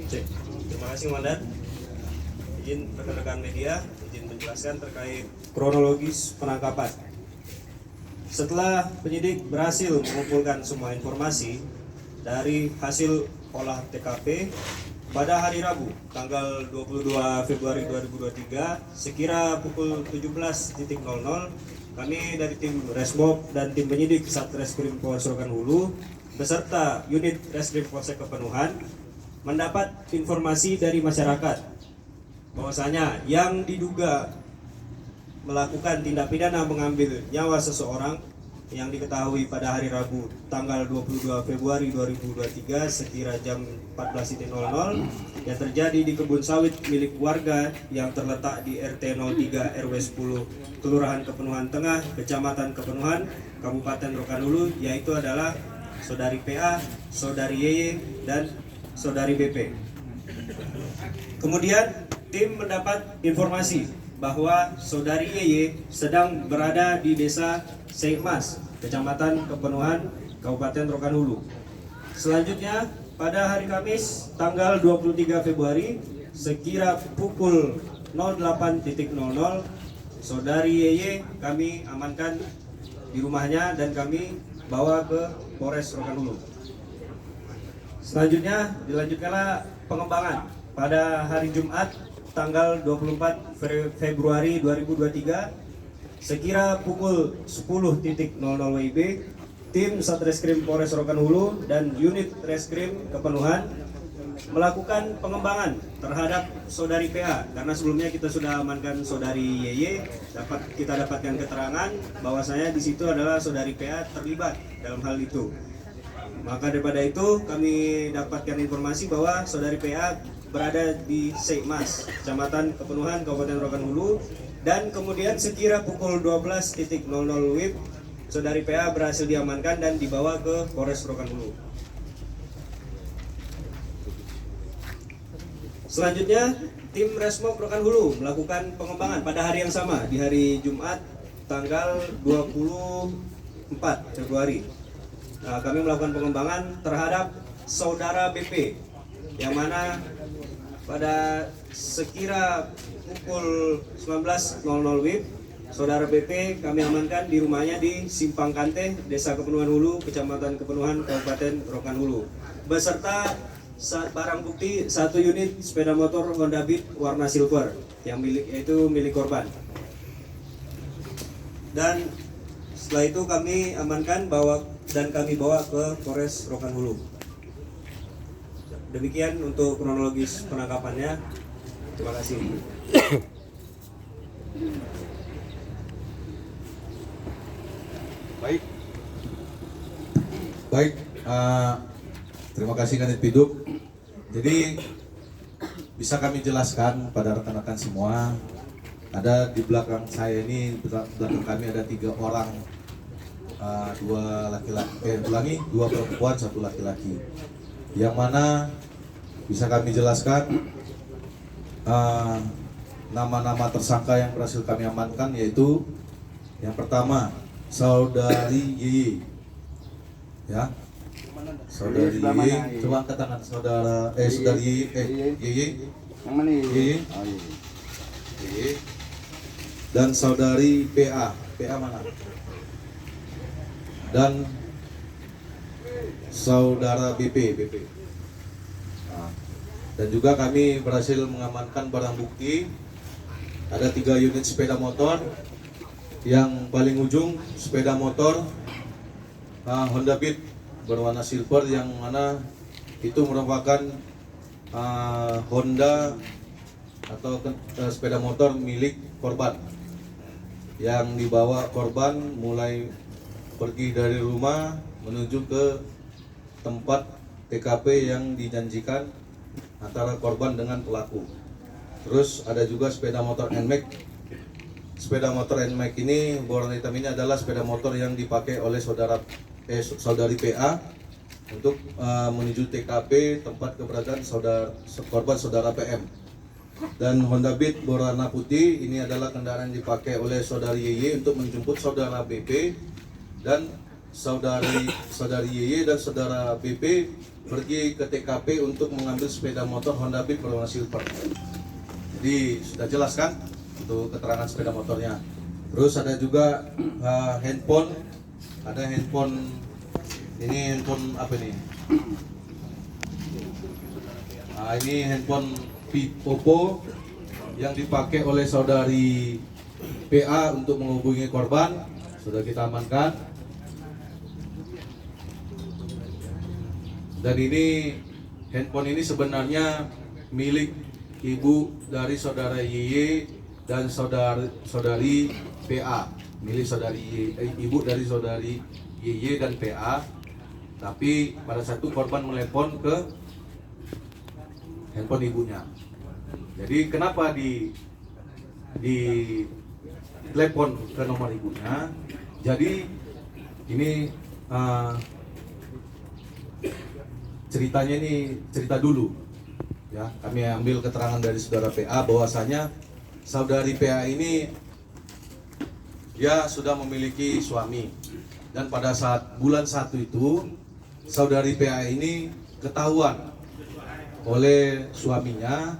Cek. Terima kasih Komandan. Izin rekan-rekan media, izin menjelaskan terkait kronologis penangkapan. Setelah penyidik berhasil mengumpulkan semua informasi dari hasil olah TKP pada hari Rabu, tanggal 22 Februari 2023, sekira pukul 17.00, kami dari tim Resmob dan tim penyidik Satreskrim Polres Rokan Hulu beserta unit Reskrim Polsek Kepenuhan mendapat informasi dari masyarakat bahwasanya yang diduga melakukan tindak pidana mengambil nyawa seseorang yang diketahui pada hari Rabu tanggal 22 Februari 2023 sekira jam 14.00 yang terjadi di kebun sawit milik warga yang terletak di RT 03 RW 10 Kelurahan Kepenuhan Tengah, Kecamatan Kepenuhan, Kabupaten Rokan Hulu, yaitu adalah Saudari PA, Saudari YY, dan Saudari BP. Kemudian tim mendapat informasi bahwa Saudari YY sedang berada di desa Seikmas, Kecamatan Kepenuhan, Kabupaten Rokan Hulu. Selanjutnya, pada hari Kamis, tanggal 23 Februari, sekira pukul 08.00, Saudari YY kami amankan di rumahnya dan kami bawa ke Polres Rokan Hulu. Selanjutnya, dilanjutkanlah pengembangan pada hari Jumat, tanggal 24 Februari 2023, sekira pukul 10.00 WIB, tim Satreskrim Polres Rokan Hulu dan unit Reskrim Kepenuhan melakukan pengembangan terhadap Saudari PA, karena sebelumnya kita sudah amankan Saudari YY. Kita dapatkan keterangan bahwasanya di situ adalah Saudari PA terlibat dalam hal itu. Maka daripada itu kami dapatkan informasi bahwa Saudari PA berada di Seikmas, Kecamatan Kepenuhan, Kabupaten Rokan Hulu, dan kemudian sekira pukul 12.00 WIB, Saudari PA berhasil diamankan dan dibawa ke Polres Rokan Hulu. Selanjutnya, tim Resmob Rokan Hulu melakukan pengembangan pada hari yang sama, di hari Jumat, tanggal 24 Februari. Kami melakukan pengembangan terhadap Saudara BP, yang mana pada sekira pukul 19.00 WIB, Saudara BP kami amankan di rumahnya di Simpang Kante, Desa Kepenuhan Hulu, Kecamatan Kepenuhan, Kabupaten Rokan Hulu, beserta barang bukti 1 unit sepeda motor Honda Beat warna silver yang milik korban. Dan setelah itu kami amankan dan kami bawa ke Polres Rokan Hulu. Demikian untuk kronologis penangkapannya. Terima kasih. Baik, terima kasih Kanit Biduk. Jadi bisa kami jelaskan pada rekan-rekan semua, ada di belakang saya ini, belakang kami ada 3 orang, 2 perempuan, 1 laki-laki. Yang mana bisa kami jelaskan nama-nama tersangka yang berhasil kami amankan, yaitu yang pertama Saudari YY, ya, Saudari YY, coba angkat tangan Saudari YY, yang mana YY, YY, dan Saudari PA mana? Dan Saudara BP. Nah, dan juga kami berhasil mengamankan barang bukti, ada 3 unit sepeda motor. Yang paling ujung sepeda motor Honda Beat berwarna silver, yang mana itu merupakan Honda atau sepeda motor milik korban, yang dibawa korban mulai pergi dari rumah menuju ke tempat TKP yang dijanjikan antara korban dengan pelaku. Terus ada juga sepeda motor NMAX. Sepeda motor NMAX ini berwarna hitam ini adalah sepeda motor yang dipakai oleh Saudari PA untuk menuju TKP tempat keberadaan korban Saudara PM. Dan Honda Beat berwarna putih ini adalah kendaraan yang dipakai oleh Saudari YY untuk menjemput Saudara BP, dan saudari YY dan saudara BP pergi ke TKP untuk mengambil sepeda motor Honda Beat berwarna silver. Jadi sudah jelas kan untuk keterangan sepeda motornya. Terus ada juga handphone, ada handphone, ini handphone apa nih? Nah, ini handphone Oppo yang dipakai oleh saudari PA untuk menghubungi korban, sudah kita amankan. Dan ini handphone ini sebenarnya milik ibu dari saudara YY dan saudari PA, milik ibu dari saudari YY dan PA. Tapi pada satu korban menelepon ke handphone ibunya. Jadi kenapa di telepon ke nomor ibunya? Jadi ini ceritanya ini cerita dulu. Ya, kami ambil keterangan dari saudara PA bahwasanya saudari PA ini dia sudah memiliki suami, dan pada saat bulan 1 itu saudari PA ini ketahuan oleh suaminya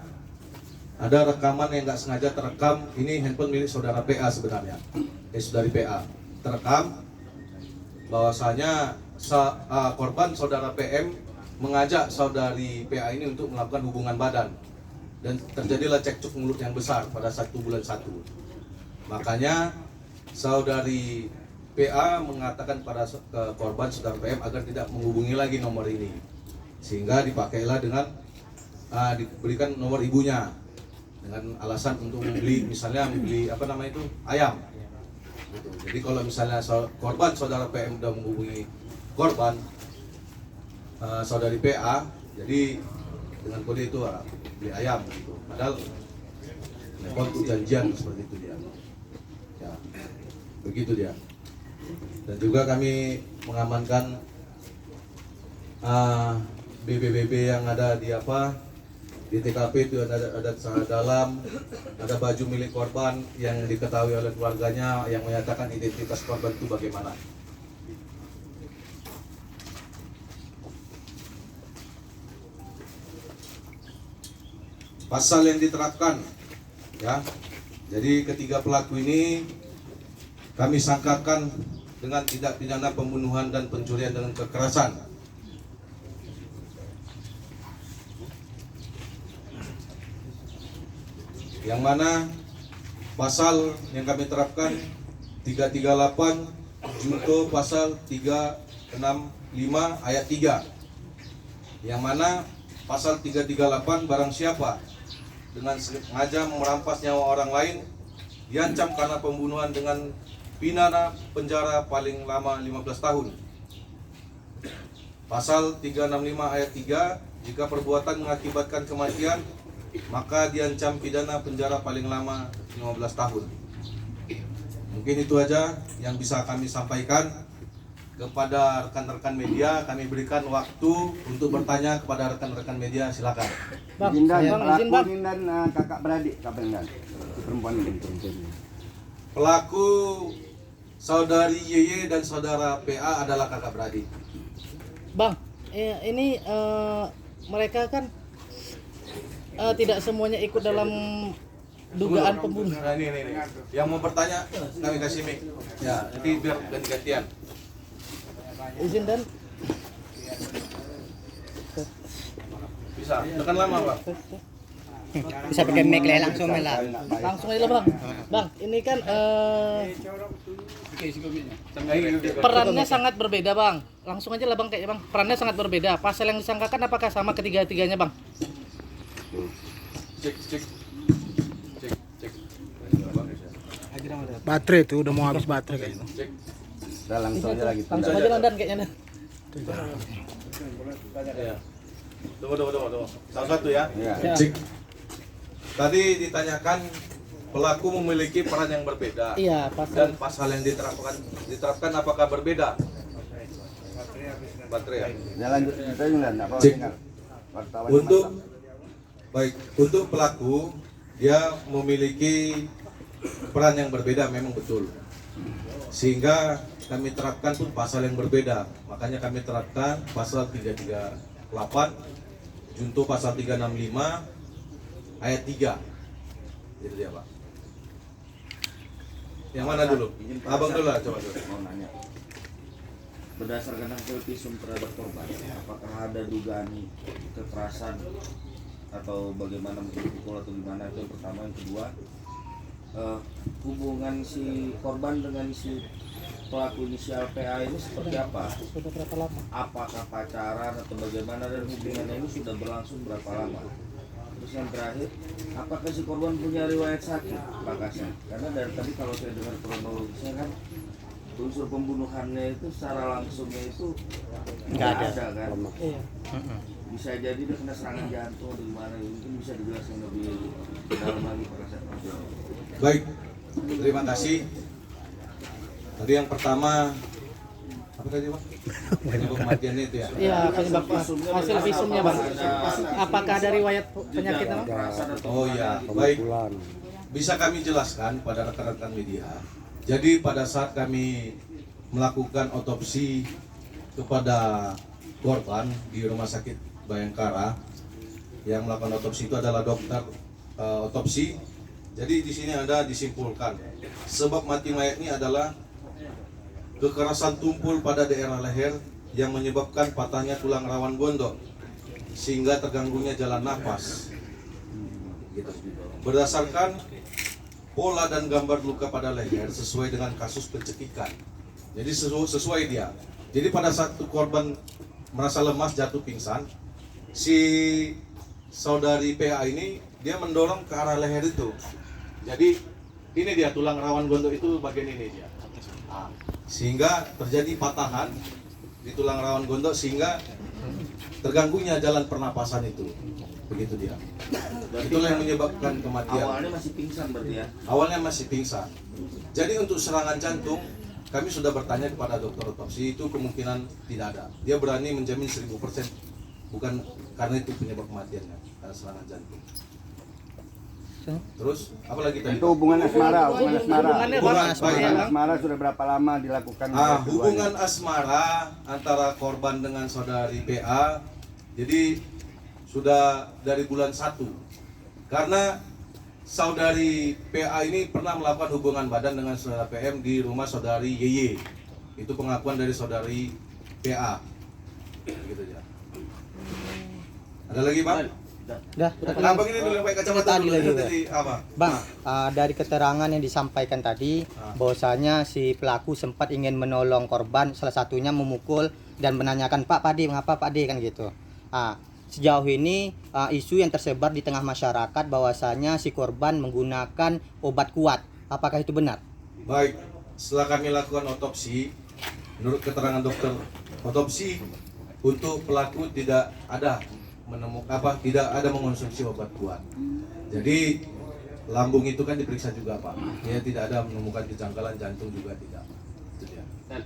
ada rekaman yang nggak sengaja terekam. Ini handphone milik saudara PA sebenarnya, saudari PA terekam bahwasanya korban saudara PM mengajak saudari PA ini untuk melakukan hubungan badan, dan terjadilah cekcok mulut yang besar pada 1 bulan 1. Makanya saudari PA mengatakan pada korban saudara PM agar tidak menghubungi lagi nomor ini, sehingga dipakailah dengan diberikan nomor ibunya dengan alasan untuk membeli, misalnya membeli apa namanya itu, ayam gitu. Jadi kalau misalnya korban saudara PM sudah menghubungi korban saudari PA, jadi dengan kode itu beli ayam gitu. Padahal untuk janjian seperti itu dia. Ya, begitu dia. Dan juga kami mengamankan BB yang ada di TKP itu, ada celana dalam, ada baju milik korban yang diketahui oleh keluarganya yang menyatakan identitas korban itu bagaimana. Pasal yang diterapkan, ya. Jadi ketiga pelaku ini kami sangkakan dengan tindak pidana pembunuhan dan pencurian dengan kekerasan. Yang mana pasal yang kami terapkan 338 junto pasal 365 ayat 3. Yang mana pasal 338 barang siapa dengan sengaja merampas nyawa orang lain diancam karena pembunuhan dengan pidana penjara paling lama 15 tahun. Pasal 365 ayat 3, jika perbuatan mengakibatkan kematian maka diancam pidana penjara paling lama 15 tahun. Mungkin itu aja yang bisa kami sampaikan kepada rekan-rekan media. Kami berikan waktu untuk bertanya kepada rekan-rekan media, silakan. Izin dan pelaku dan kakak beradik, perempuan ini. Pelaku saudari YY dan saudara PA adalah kakak beradik. Bang, ini mereka kan tidak semuanya ikut dalam dugaan pembunuhan. Nah, ini. Yang mau bertanya kami kasih mic. Ya, nanti biar ganti-gantian. Izin dan Bisa. Tekan lama, Pak. Bisa pakai mic lah, langsung lah. langsung aja lah bang. Bang, ini kan perannya sangat berbeda bang. Langsung aja lah bang, kayaknya bang. Perannya sangat berbeda. Pasal yang disangkakan apakah sama ketiga-tiganya bang? Cek. Baterai tuh udah mau habis baterai kayaknya. Cek. Udah langsung aja lagi. Langsung aja lah dan kayaknya. Ya. Tunggu. Satu ya. Iya. Cek. Tadi ditanyakan pelaku memiliki peran yang berbeda. Iya, Dan pasal. pasal yang diterapkan apakah berbeda? Baterai ya. Ya lanjut kita juga enggak apa-apa. Cek. Dengar. Wartawan Untuk pelaku dia memiliki peran yang berbeda memang betul. Sehingga kami terapkan pun pasal yang berbeda. Makanya kami terapkan pasal 338 junto pasal 365 ayat 3. Itu dia, Pak. Yang mana dulu? Abang dulu lah, coba dulu. Mau nanya. Berdasarkan hasil visum terhadap korban, apakah ada dugaan kekerasan atau bagaimana mungkin pukul atau gimana? Itu yang pertama. Yang kedua, hubungan si korban dengan si pelaku inisial PA ini seperti apa? Sudah berapa lama? Apakah pacaran atau bagaimana, dan hubungannya ini sudah berlangsung berapa lama? Terus yang terakhir, apakah si korban punya riwayat sakit, Pak Kasih? Karena dari tadi kalau saya dengar kronologisnya kan unsur pembunuhannya itu secara langsungnya itu nggak ada kan? Iya. Bisa jadi dia kena serangan jantung atau gimana? Mungkin bisa dijelaskan lebih dalam lagi Pak Kasih. Baik, terima kasih. Tadi yang pertama apa tadi, Pak? Penyebab kematiannya itu ya? Iya, penyebab hasil visumnya bang. Apakah ada riwayat penyakit bang? Oh ya, baik. Bisa kami jelaskan pada rekan-rekan media. Jadi pada saat kami melakukan otopsi kepada korban di Rumah Sakit Bayangkara, yang melakukan otopsi itu adalah dokter otopsi. Jadi di sini ada disimpulkan sebab mati mayat ini adalah kekerasan tumpul pada daerah leher yang menyebabkan patahnya tulang rawan gondok sehingga terganggunya jalan nafas. Gitu. Berdasarkan pola dan gambar luka pada leher sesuai dengan kasus pencekikan. Jadi sesuai dia. Jadi pada saat korban merasa lemas jatuh pingsan, si saudari PA ini dia mendorong ke arah leher itu. Jadi ini dia tulang rawan gondok itu bagian ini dia. Nah, sehingga terjadi patahan di tulang rawan gondok sehingga terganggunya jalan pernapasan itu. Begitu dia. Itulah yang menyebabkan kematian. Awalnya masih pingsan berarti ya? Awalnya masih pingsan. Jadi untuk serangan jantung, kami sudah bertanya kepada dokter otopsi, itu kemungkinan tidak ada. Dia berani menjamin 1000%, bukan karena itu penyebab kematiannya, karena serangan jantung. Terus, apa lagi tadi? Itu hubungan asmara, hubungan asmara. Hubungan Asmara sudah berapa lama dilakukan? Hubungan asmara antara korban dengan saudari PA, jadi sudah dari bulan 1. Karena saudari PA ini pernah melakukan hubungan badan dengan saudara PM di rumah saudari YY. Itu pengakuan dari saudari PA. Gitu ya. Ada lagi, Bang? Dah, Abang ini dulu yang pakai kacamata Tadi dulu. lagi, Tadi apa? Bang, dari keterangan yang disampaikan tadi, bahwasanya si pelaku sempat ingin menolong korban, salah satunya memukul dan menanyakan, Pak Pade, mengapa Pak Pade, kan gitu. Sejauh ini isu yang tersebar di tengah masyarakat bahwasanya si korban menggunakan obat kuat. Apakah itu benar? Baik, setelah kami lakukan otopsi, menurut keterangan dokter otopsi, untuk pelaku tidak ada tidak ada mengonsumsi obat kuat. Jadi lambung itu kan diperiksa juga, Pak. Ya, tidak ada menemukan kejanggalan, jantung juga tidak. Itu dia. Dan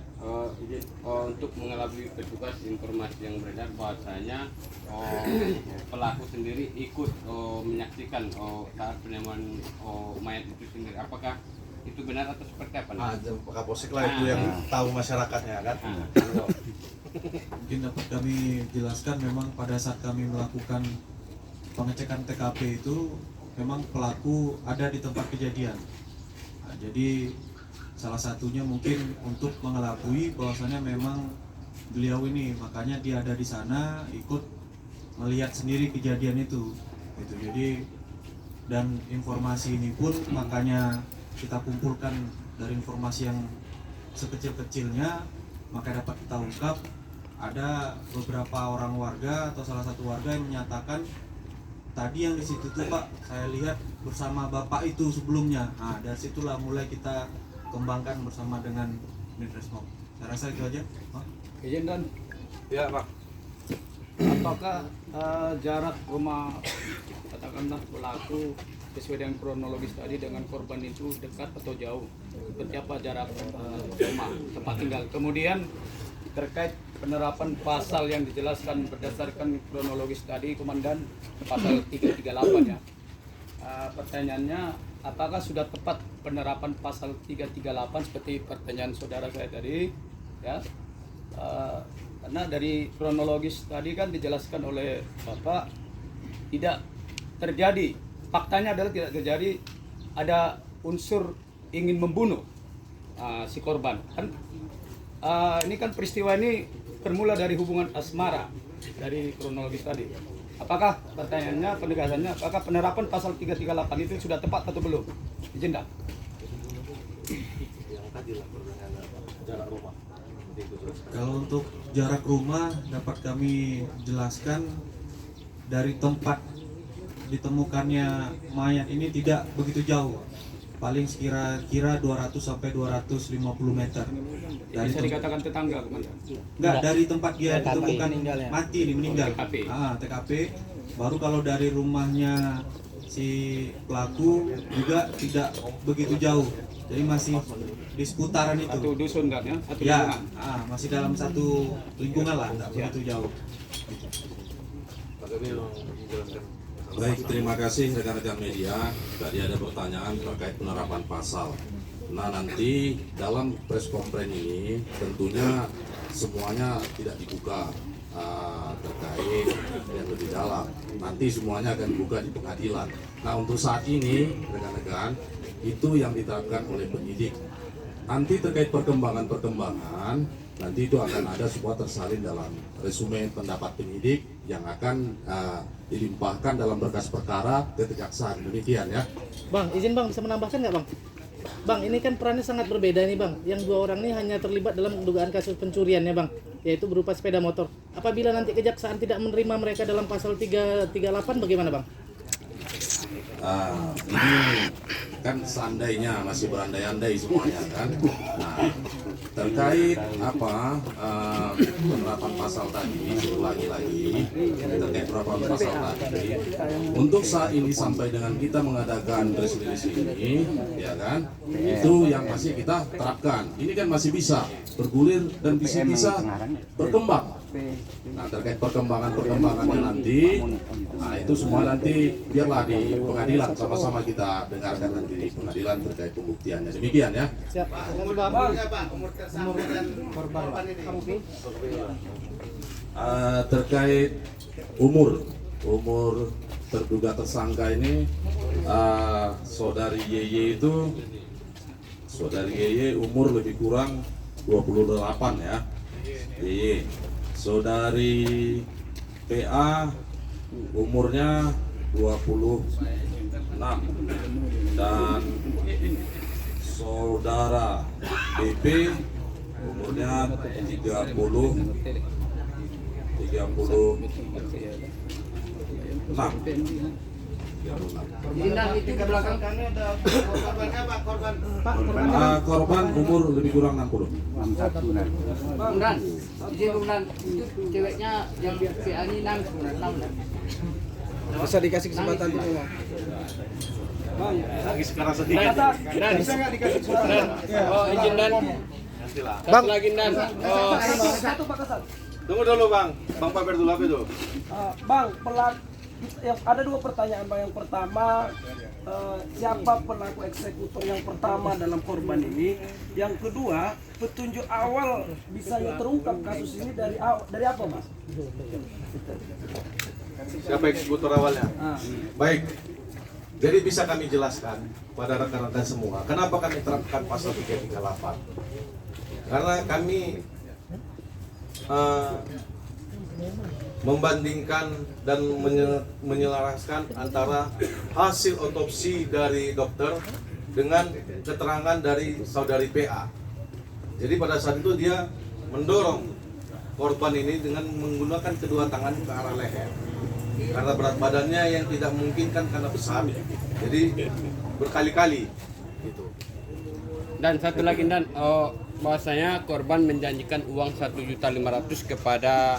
izin untuk mengelabui petugas informasi yang beredar bahwasanya pelaku sendiri ikut menyaksikan saat penemuan mayat itu sendiri. Apakah itu benar atau seperti apa? Kapolsek lah itu yang tahu masyarakatnya kan. Mungkin dapat kami jelaskan, memang pada saat kami melakukan pengecekan TKP itu memang pelaku ada di tempat kejadian. Jadi salah satunya mungkin untuk mengelabui bahwasanya memang beliau ini, makanya dia ada di sana ikut melihat sendiri kejadian itu. Gitu. Jadi dan informasi ini pun makanya kita kumpulkan dari informasi yang sekecil-kecilnya, maka dapat kita ungkap. Ada beberapa orang warga atau salah satu warga yang menyatakan tadi yang di situ tuh Pak, saya lihat bersama bapak itu sebelumnya. Nah, dari situlah mulai kita kembangkan bersama dengan Midresmob. Saya rasa itu aja, Pak. Izin dan Ya, Pak. apakah jarak rumah katakanlah pelaku sesuai dengan kronologis tadi dengan korban itu dekat atau jauh? Seperti apa jarak rumah tempat tinggal? Kemudian terkait penerapan pasal yang dijelaskan berdasarkan kronologis tadi, Komandan, pasal 338 ya. Pertanyaannya, apakah sudah tepat penerapan pasal 338 seperti pertanyaan saudara saya tadi, ya? Karena dari kronologis tadi kan dijelaskan oleh Bapak tidak terjadi, faktanya adalah tidak terjadi ada unsur ingin membunuh si korban kan. Ini kan peristiwa ini bermula dari hubungan asmara dari kronologis tadi. Apakah pertanyaannya, penegasannya, apakah penerapan pasal 338 itu sudah tepat atau belum? Izin dah. Kalau untuk jarak rumah dapat kami jelaskan dari tempat ditemukannya mayat ini tidak begitu jauh. Paling kira-kira 200 sampai 250 meter. Bisa dikatakan tetangga, Komandan. Enggak, dari tempat dia ditemukan mati nih, meninggal. TKP. TKP. Baru kalau dari rumahnya si pelaku juga tidak begitu jauh. Jadi masih di seputaran itu. Satu dusun kan ya? Satu Ya, lingkungan. masih dalam satu lingkungan lah, tidak begitu jauh. Baik, terima kasih rekan-rekan media. Tadi ada pertanyaan terkait penerapan pasal. Nah, nanti dalam press conference ini tentunya semuanya tidak dibuka terkait yang lebih dalam. Nanti semuanya akan dibuka di pengadilan. Nah, untuk saat ini rekan-rekan itu yang diterapkan oleh penyidik. Nanti terkait perkembangan-perkembangan, nanti itu akan ada sebuah tersalin dalam resume pendapat penyidik yang akan dilimpahkan dalam berkas perkara ke kejaksaan. Demikian ya. Bang, izin Bang bisa menambahkan nggak Bang? Bang, ini kan perannya sangat berbeda nih Bang. Yang dua orang ini hanya terlibat dalam dugaan kasus pencurian ya Bang, yaitu berupa sepeda motor. Apabila nanti kejaksaan tidak menerima mereka dalam pasal 338 bagaimana Bang? Ini kan seandainya masih berandai-andai semuanya kan. Nah, terkait penerapan pasal tadi, lagi-lagi terkait penerapan pasal tadi, untuk saat ini sampai dengan kita mengadakan press release ini, ya kan, itu yang masih kita terapkan. Ini kan masih bisa bergulir dan bisa berkembang. Nah, terkait perkembangannya nanti, nah itu semua nanti biarlah di pengadilan sama-sama kita dengarkan nanti di pengadilan terkait pembuktiannya. Demikian ya. Siap. Terkait umur terduga tersangka ini, saudari Yeye umur lebih kurang 28 ya. Yeye. Saudari PA umurnya 26 dan saudara BP umurnya 36. Korban umur lebih kurang 60. Bang Dan, izin Bang Dan, itu ceweknya yang PA ini 6 Bisa dikasih kesempatan dulu Bang. Lagi sekarang sedikit. Bisa nggak dikasih kesempatan? Oh, izin Dan. Bang, Lagi Dan. Oh, Satu Pak Kasat. Tunggu dulu Bang Pamer dulu apa itu? Bang, ada dua pertanyaan Bang. Yang pertama, siapa pelaku eksekutor yang pertama dalam korban ini? Yang kedua, petunjuk awal bisanya terungkap kasus ini dari apa Mas? Siapa eksekutor awalnya? Baik. Jadi bisa kami jelaskan pada rekan-rekan semua, kenapa kami terapkan pasal 338? Karena kami membandingkan dan menyelaraskan antara hasil otopsi dari dokter dengan keterangan dari saudari PA. Jadi pada saat itu dia mendorong korban ini dengan menggunakan kedua tangan ke arah leher. Karena berat badannya yang tidak memungkinkan karena besar, jadi berkali-kali gitu. Dan satu lagi Dan, bahwasanya korban menjanjikan uang 1.500.000 kepada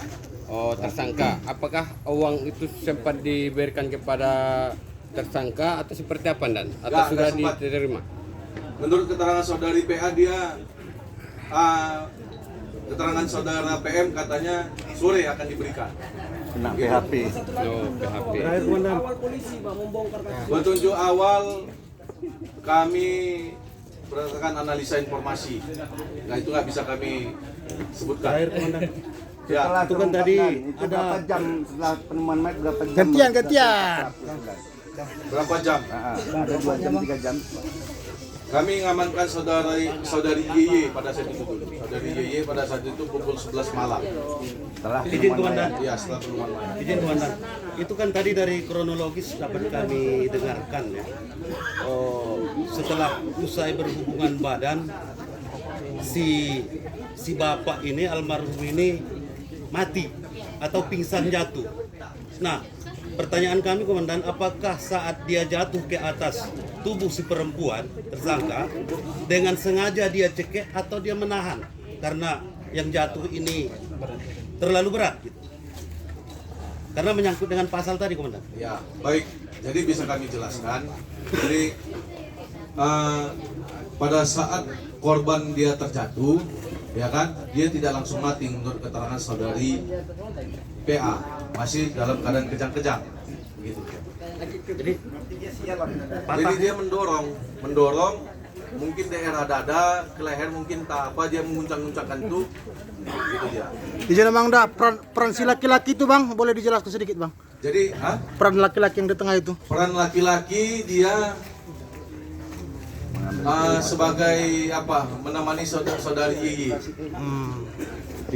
tersangka. Apakah uang itu sempat diberikan kepada tersangka atau seperti apa Dan? Atau sudah diterima? Menurut keterangan saudari PA keterangan saudara PM katanya sore akan diberikan. Kena PHP. PHP. Awal polisi Bang membongkar kasus. Petunjuk awal kami berdasarkan analisa informasi. Nah itu nggak bisa kami sebutkan. Ya, itu kan tadi ada berapa jam setelah penemuan mayat, berapa jam? Gantian. Berapa jam? Ada 2 jam, 3 jam. Kami mengamankan saudari YY pada saat itu dulu. Saudari YY pada saat itu pukul 11 malam. Setelah Izin komandan. Iya, setelah penemuan mayat. Izin komandan. Itu kan tadi dari kronologis dapat kami dengarkan ya. Setelah usai berhubungan badan si bapak ini almarhum ini mati atau pingsan jatuh. Nah, pertanyaan kami komandan, apakah saat dia jatuh ke atas tubuh si perempuan tersangka dengan sengaja dia cekek atau dia menahan karena yang jatuh ini terlalu berat gitu. Karena menyangkut dengan pasal tadi komandan. Ya, baik. Jadi bisa kami jelaskan. Jadi pada saat korban dia terjatuh, ya kan, dia tidak langsung mati menurut keterangan saudari PA, masih dalam keadaan kejang-kejang, gitu. Jadi dia mendorong, mungkin daerah dada, ke leher, mungkin tak apa dia menguncang-uncangkan itu, gitu dia. Izin Bang, peran si laki-laki itu Bang, boleh dijelaskan sedikit Bang? Jadi, peran laki-laki yang di tengah itu? Peran laki-laki dia sebagai apa, menemani saudari Yeye.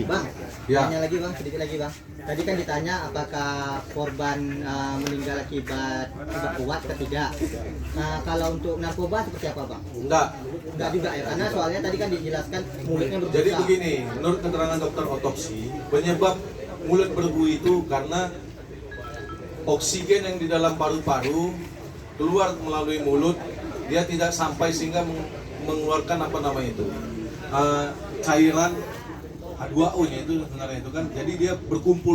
Bang, Ya. tanya lagi Bang, sedikit lagi Bang. Tadi kan ditanya apakah korban meninggal akibat kuat atau tidak. Nah, kalau untuk narkoba seperti apa Bang? Enggak. Enggak juga ya, karena soalnya tadi kan dijelaskan mulutnya berbusa. Jadi begini, menurut keterangan dokter otopsi, penyebab mulut berbuih itu karena oksigen yang di dalam paru-paru keluar melalui mulut, dia tidak sampai sehingga mengeluarkan apa namanya itu, cairan H2O nya itu sebenarnya itu kan, jadi dia berkumpul